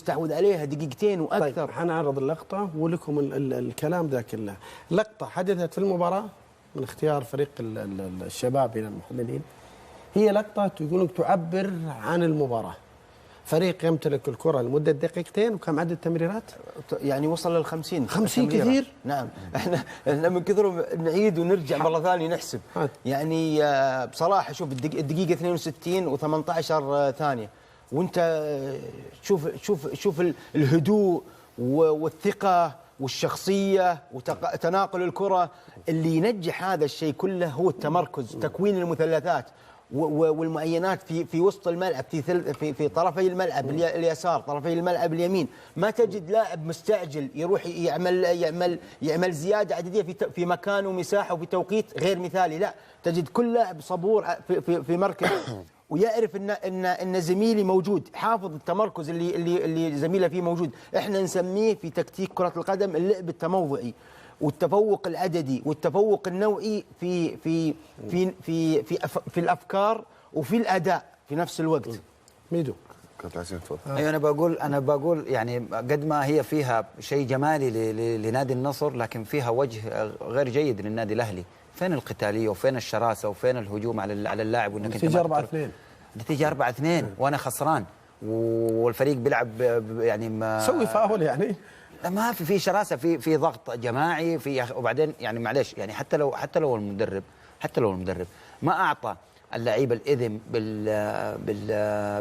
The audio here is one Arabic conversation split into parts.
يستحوذ عليها دقيقتين واكثر. طيب حنعرض اللقطه ولكم الكلام ذا كله. لقطه حدثت في المباراه من اختيار فريق الشباب الى المحللين. هي لقطه يقولون تعبر عن المباراه. فريق يمتلك الكره لمده دقيقتين، وكم عدد التمريرات؟ يعني وصل لل 50. 50 كثير؟ نعم. احنا من كثر نعيد ونرجع مره ثانيه نحسب. يعني بصراحه شوف الدقيقه 62 و18 ثانيه، وانت شوف الهدوء والثقه والشخصيه وتناقل الكره. اللي ينجح هذا الشيء كله هو التمركز، تكوين المثلثات والمعينات في وسط الملعب، في طرفي الملعب اليسار، طرفي الملعب اليمين. ما تجد لاعب مستعجل يروح يعمل زياده عدديه في مكان ومساحه وفي توقيت غير مثالي، لا، تجد كل لاعب صبور في مركز ويعرف ان زميلي موجود، حافظ التمركز اللي زميله فيه موجود. احنا نسميه في تكتيك كرة القدم اللعب التموضعي، والتفوق العددي والتفوق النوعي في الافكار وفي الاداء في نفس الوقت. ميدو كنت عايزين تفضل. ايوه انا بقول يعني قد ما هي فيها شيء جمالي لنادي النصر، لكن فيها وجه غير جيد للنادي الاهلي. فين القتاليه وفين الشراسه وفين الهجوم على اللاعب؟ وانك انت نتيجه 4-2، نتيجه 4-2 وانا خسران والفريق بيلعب يعني سوي فاول يعني. ما في شراسه، في ضغط جماعي، وبعدين يعني معلش يعني حتى لو المدرب ما اعطى اللعيبه الاذن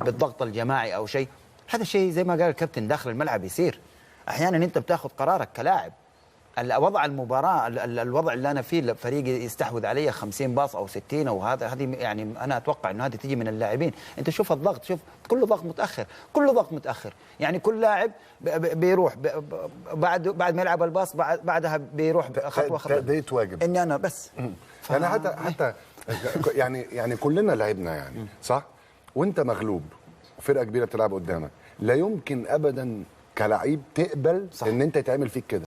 بالضغط الجماعي او شيء، هذا الشيء زي ما قال الكابتن داخل الملعب يصير. احيانا انت بتاخذ قرارك كلاعب. وضع المباراه، الوضع اللي انا فيه فريقي يستحوذ علي 50 باص او 60 او هذه يعني انا اتوقع انه هذه تيجي من اللاعبين. انت شوف الضغط، شوف كله ضغط متاخر، يعني كل لاعب بيروح بعد ما يلعب الباص بعدها بيروح خطوه تأدية واجب. اني انا بس يعني حتى يعني كلنا لعبنا يعني صح، وانت مغلوب فرقه كبيره بتلعب قدامك، لا يمكن ابدا كلاعب تقبل صح ان انت يتعمل فيك كده.